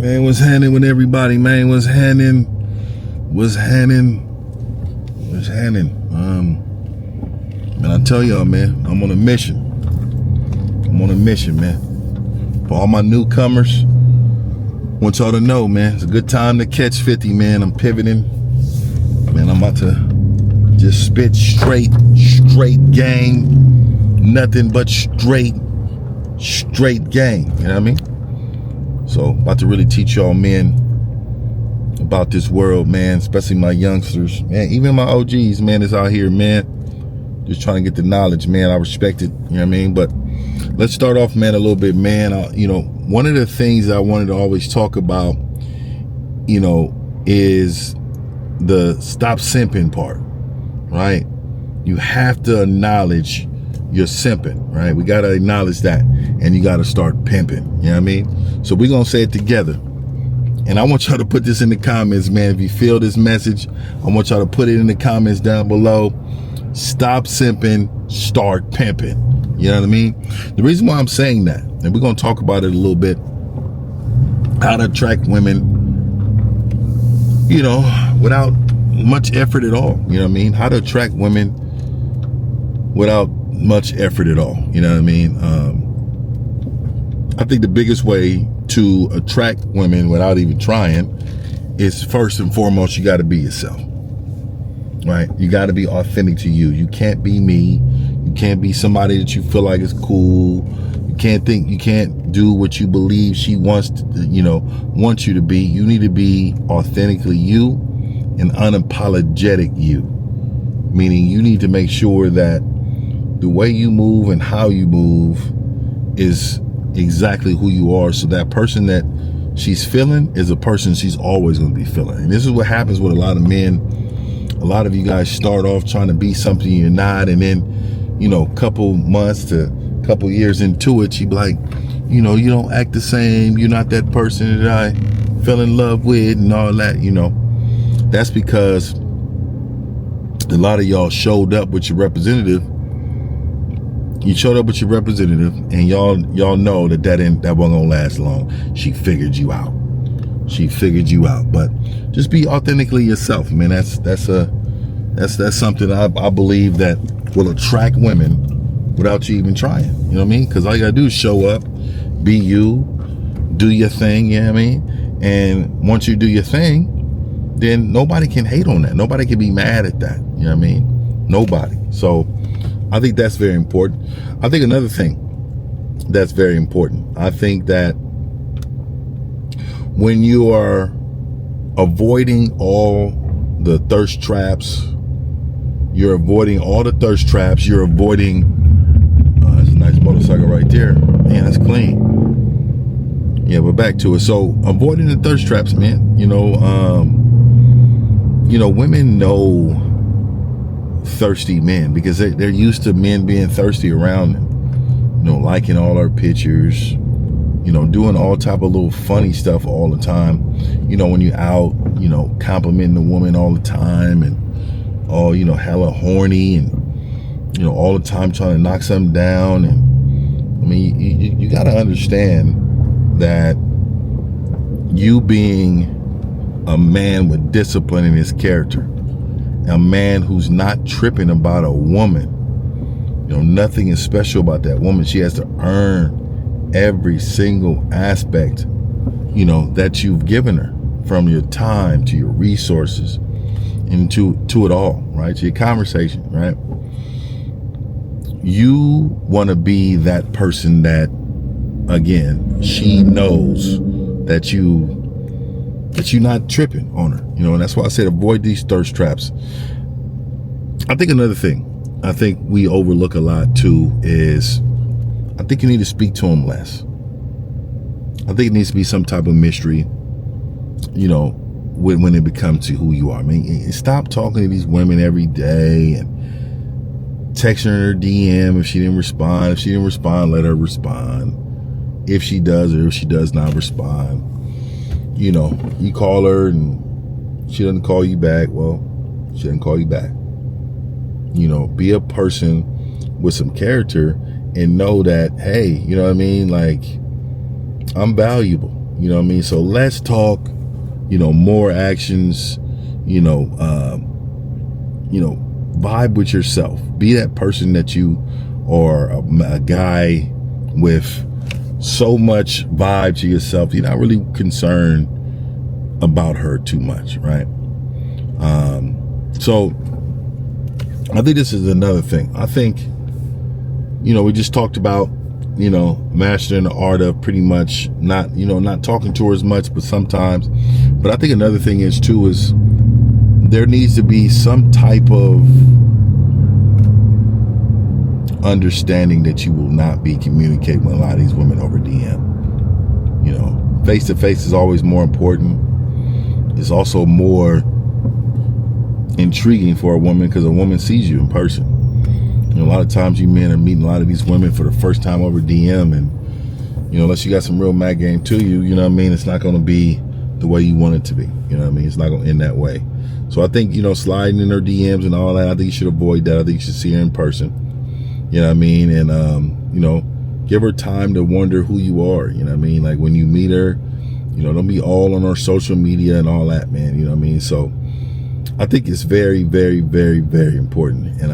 Man, what's happening with everybody, man? What's happening? Man, I tell y'all, man, I'm on a mission. Man. For all my newcomers, I want y'all to know, man, it's a good time to catch 50, man. I'm pivoting. Man, I'm about to just spit straight game. Nothing but straight game. You know what I mean? So, about to really teach y'all men about this world, man, especially my youngsters, man, even my OGs, man, that's out here, man, just trying to get the knowledge, man. I respect it, you know what I mean? But let's start off, man, a little bit, man. One of the things I wanted to always talk about, is the stop simping part, right? You have to acknowledge you're simping, right? We got to acknowledge that, and you got to start pimping, you know what I mean? So we're going to say it together. And I want y'all to put this in the comments, man. If you feel this message, I want y'all to put it in the comments down below. Stop simping, start pimping. You know what I mean? The reason why I'm saying that, and we're going to talk about it a little bit, how to attract women, without much effort at all. You know what I mean? How to attract women without much effort at all. You know what I mean? I think the biggest way to attract women without even trying is, first and foremost, you got to be yourself, right? You got to be authentic to you. You can't be me. You can't be somebody that you feel like is cool. You can't do what you believe she wants to, wants you to be. You need to be authentically you and unapologetic you, meaning you need to make sure that the way you move and how you move is exactly who you are, so that person that she's feeling is a person she's always going to be feeling. And this is what happens with a lot of men. A lot of you guys start off trying to be something you're not, and then couple months to couple years into it, you be like, you don't act the same, you're not that person that I fell in love with and all that. That's because a lot of y'all showed up with your representative. You showed up with your representative, and y'all know that wasn't gonna last long. She figured you out. But just be authentically yourself, man. That's something I believe that will attract women without you even trying. You know what I mean? Because all you gotta do is show up, be you, do your thing. You know what I mean? And once you do your thing, then nobody can hate on that. Nobody can be mad at that. You know what I mean? Nobody. So I think that's very important. I think another thing that's very important, I think that when you are avoiding all the thirst traps, you're avoiding, that's a nice motorcycle right there. Man, that's clean. Yeah, we're back to it. So avoiding the thirst traps, man. Women know thirsty men because they're used to men being thirsty around them, liking all our pictures, doing all type of little funny stuff all the time, when you're out, complimenting the woman all the time, and all, hella horny, and all the time trying to knock something down. And I mean, you got to understand that you being a man with discipline in his character, a man who's not tripping about a woman, nothing is special about that woman. She has to earn every single aspect, that you've given her, from your time to your resources and to it all, right? To your conversation, right? You want to be that person that, again, she knows that you're not tripping on her, and that's why I said avoid these thirst traps. I think another thing I think we overlook a lot too is, I think you need to speak to him less. I think it needs to be some type of mystery, when it becomes to who you are. I mean, stop talking to these women every day and texting her DM if she didn't respond. If she didn't respond, let her respond. If she does, or if she does not respond, you call her and she doesn't call you back. Well, she didn't call you back. Be a person with some character and know that, hey, like, I'm valuable. You know what I mean? So let's talk, more actions, vibe with yourself. Be that person that you are, a guy with so much vibe to yourself. You're not really concerned about her too much, right? So I think this is another thing. I think, we just talked about, mastering the art of pretty much not talking to her as much, but sometimes. But I think another thing is too, is there needs to be some type of understanding that you will not be communicating with a lot of these women over DM. Face to face is always more important. It's also more intriguing for a woman because a woman sees you in person. A lot of times you men are meeting a lot of these women for the first time over DM, and unless you got some real Mac game to you, it's not going to be the way you want it to be. It's not going to end that way. So I think, sliding in her DMs and all that, I think you should avoid that. I think you should see her in person. And give her time to wonder who you are. Like when you meet her, don't be all on her social media and all that, man. So I think it's very, very, very, very important. And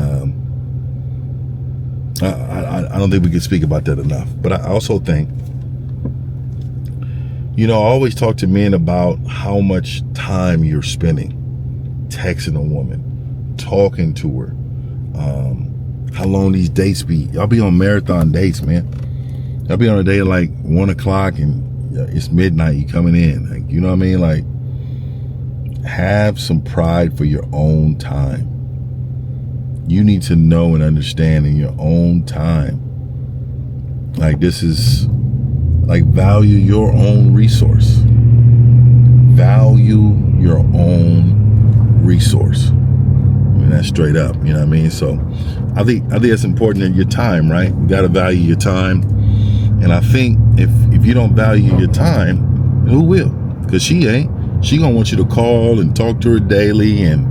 I don't think we can speak about that enough. But I also think, I always talk to men about how much time you're spending texting a woman, talking to her, how long these dates be. Y'all be on marathon dates, man. Y'all be on a day at like 1 o'clock and it's midnight, you coming in. Like, you know what I mean? Like, have some pride for your own time. You need to know and understand in your own time. Like, this is, like, value your own resource. Value your own resource. That's straight up, you know what I mean? So I think it's important in your time, right? You got to value your time. And I think if you don't value your time, who will? Because she gonna want you to call and talk to her daily, and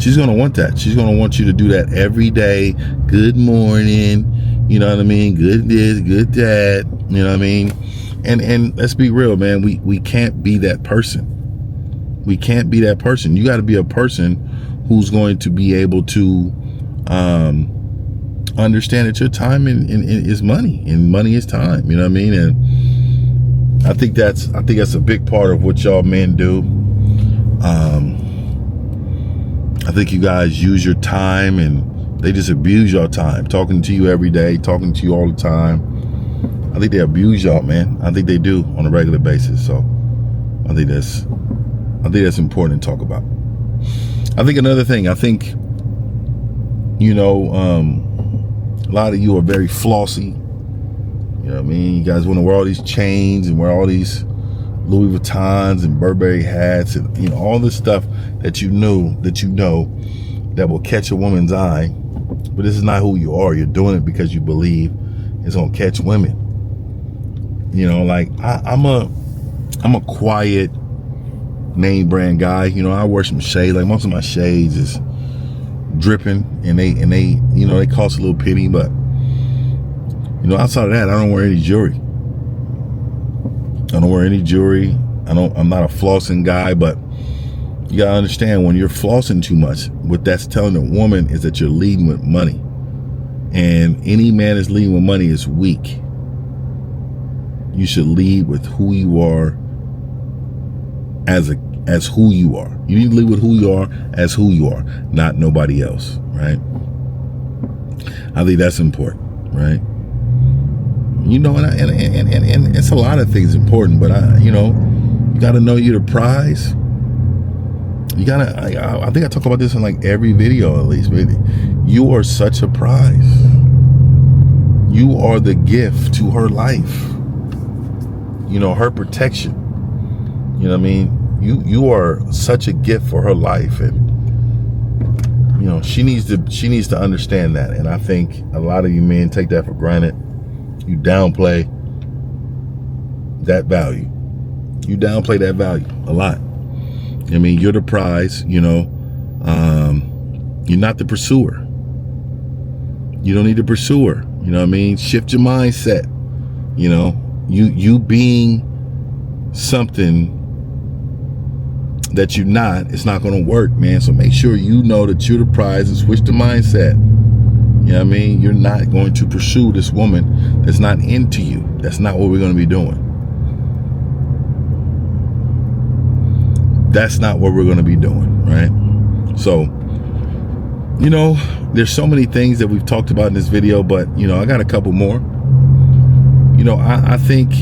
she's gonna want that. She's gonna want you to do that every day. Good morning, you know what I mean? Good this, good that, you know what I mean? And let's be real, man. We can't be that person. We can't be that person. You got to be a person who's going to be able to understand that your time is money, and money is time. You know what I mean? And I think that's a big part of what y'all men do. I think you guys use your time, and they just abuse your time, talking to you every day, talking to you all the time. I think they abuse y'all, man. I think they do on a regular basis. So I think that's important to talk about. I think another thing, a lot of you are very flossy. You know what I mean? You guys want to wear all these chains and wear all these Louis Vuittons and Burberry hats and all this stuff that you know that will catch a woman's eye. But this is not who you are. You're doing it because you believe it's gonna catch women. Like I'm a quiet name brand guy. I wear some shades. Like most of my shades is dripping, and they cost a little penny, but outside of that, I don't wear any jewelry. I'm not a flossing guy, but you gotta understand, when you're flossing too much, what that's telling a woman is that you're leading with money, and any man that's leading with money is weak. You should lead with who you are as who you are. You need to lead with who you are as who you are, not nobody else, right? I think that's important, right? And it's a lot of things important, but you got to know you're the prize. You gotta. I think I talk about this in like every video, at least. But you are such a prize. You are the gift to her life. Her protection. You know what I mean? You are such a gift for her life, and she needs to understand that. And I think a lot of you men take that for granted. You downplay that value. You downplay that value a lot. I mean, you're the prize. You're not the pursuer. You don't need to pursue her. You know what I mean? Shift your mindset. You being something that you're not, it's not going to work, man. So make sure you know that you're the prize and switch the mindset. You know what I mean? You're not going to pursue this woman that's not into you. That's not what we're going to be doing. That's not what we're going to be doing, right? So, you know, there's so many things that we've talked about in this video, but, you know, I got a couple more. You know, I think,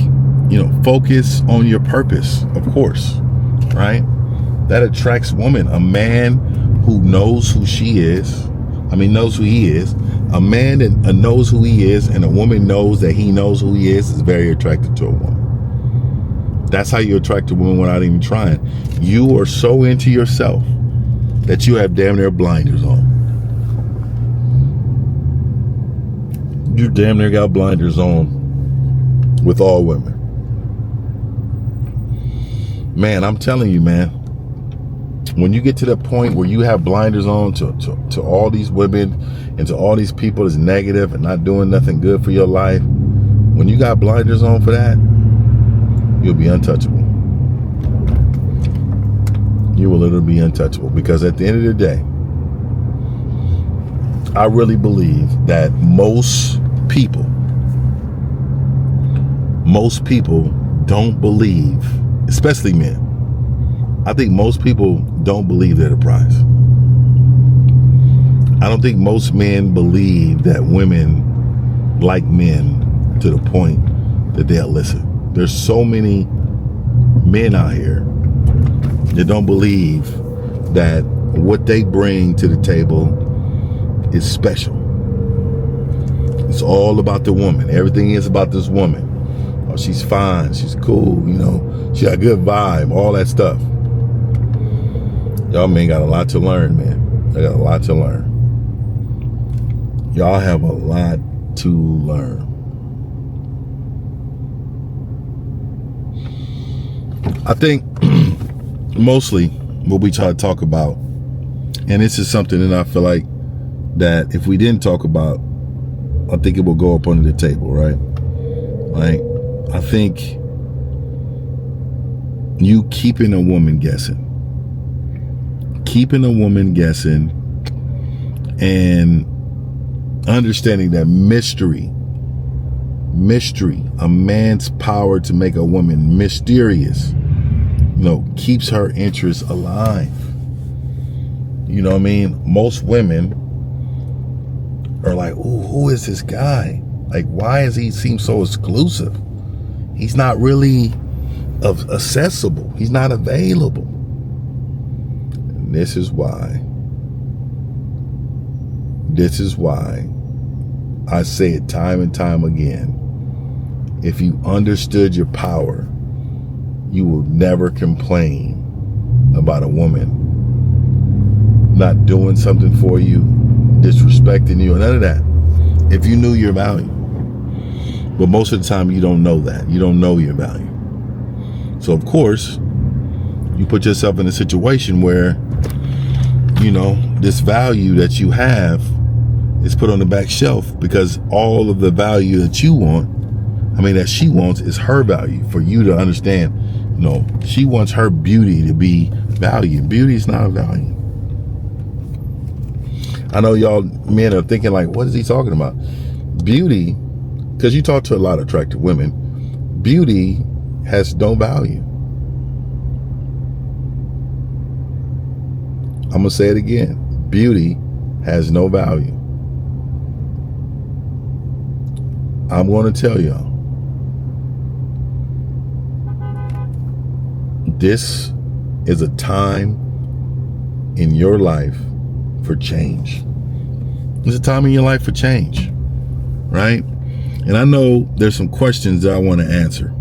you know, focus on your purpose, of course, right? That attracts women. A man who knows who she is, knows who he is. A man that knows who he is and a woman knows that he knows who he is very attracted to a woman. That's how you attract a woman without even trying. You are so into yourself that you have damn near blinders on. You damn near got blinders on with all women. Man, I'm telling you, man, when you get to the point where you have blinders on to all these women and to all these people that's negative and not doing nothing good for your life, when you got blinders on for that, you'll be untouchable. You will literally be untouchable, because at the end of the day, I really believe that most people don't believe, especially men. I think most people don't believe they're the prize. I don't think most men believe that women like men to the point that they'll listen. There's so many men out here that don't believe that what they bring to the table is special. It's all about the woman. Everything is about this woman. Oh, she's fine. She's cool. You know, she got a good vibe. All that stuff. Y'all men got a lot to learn, man. They got a lot to learn. Y'all have a lot to learn. I think mostly what we try to talk about, and this is something that I feel like that if we didn't talk about, I think it will go up under the table, right? Like, I think you keeping a woman guessing and understanding that mystery, a man's power to make a woman mysterious, you know, keeps her interest alive. You know what I mean? Most women are like, ooh, who is this guy? Like, why does he seem so exclusive? He's not really accessible. He's not available. And this is why I say it time and time again. If you understood your power, you will never complain about a woman not doing something for you, disrespecting you, none of that. If you knew your value. But most of the time you don't know that. You don't know your value. So of course, you put yourself in a situation where, you know, this value that you have is put on the back shelf, because all of the value that you want, that she wants, is her value. For you to understand, you know, she wants her beauty to be valued. Beauty is not a value. I know y'all men are thinking like, what is he talking about? Beauty, because you talk to a lot of attractive women, beauty has no value. I'm going to say it again. Beauty has no value. I'm going to tell y'all, this is a time in your life for change. It's a time in your life for change, right? And I know there's some questions that I want to answer.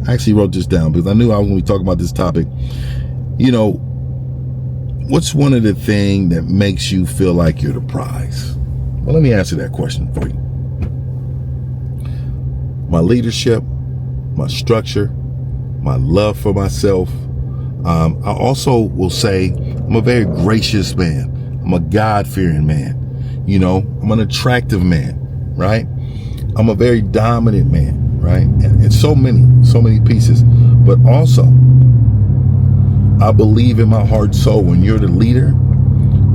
I actually wrote this down because I knew I was going to be talking about this topic. You know, what's one of the things that makes you feel like you're the prize? Well, let me answer that question for you. My leadership, my structure, my love for myself. I also will say I'm a very gracious man. I'm a God-fearing man. You know, I'm an attractive man, right? I'm a very dominant man, right? And so many pieces. But also, I believe in my heart and soul, when you're the leader,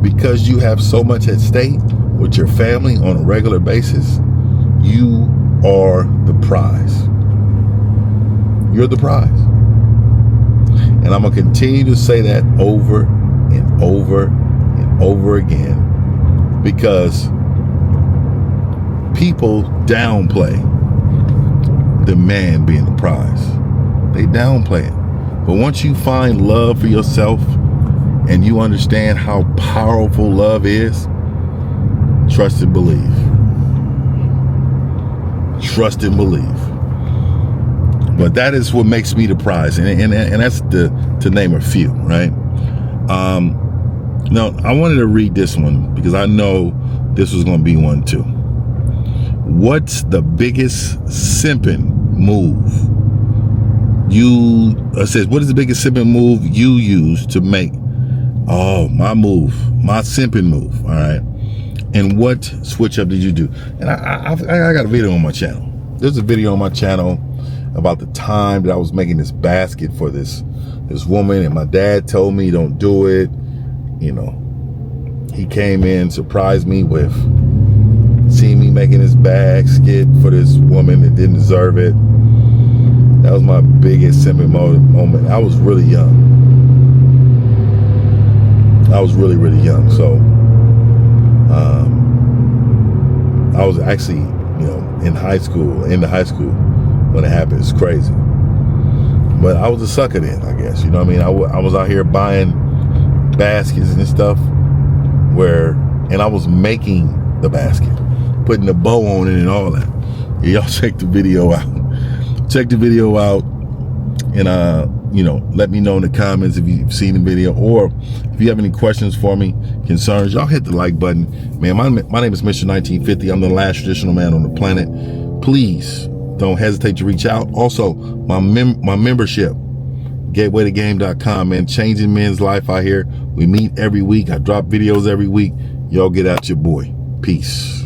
because you have so much at stake with your family on a regular basis, you are the prize. You're the prize. And I'm going to continue to say that over and over and over again, because people downplay the man being the prize. They downplay it. But once you find love for yourself and you understand how powerful love is, trust and believe. Trust and believe. But that is what makes me the prize. And that's to name a few, right? Now, I wanted to read this one because I know this was going to be one too. What's the biggest simping move says, what is the biggest simping move you use to make? Oh, my simping move. All right. And what switch up did you do? And I got a video on my channel. There's a video on my channel about the time that I was making this basket for this woman, and my dad told me don't do it. You know, he came in, surprised me with seeing me making this basket for this woman that didn't deserve it. That was my biggest simping moment. I was really young. I was really, really young. So I was actually, in high school when it happened. It's crazy. But I was a sucker then, I guess. You know what I mean? I was out here buying baskets and stuff and I was making the basket, putting the bow on it and all that. Yeah, y'all check the video out. Check the video out, and let me know in the comments if you've seen the video, or if you have any questions for me, concerns, y'all hit the like button. Man, my name is Mr. 1950. I'm the last traditional man on the planet. Please don't hesitate to reach out. Also, my membership, gatewaytogame.com, man, changing men's life out here. We meet every week. I drop videos every week. Y'all get out your boy. Peace.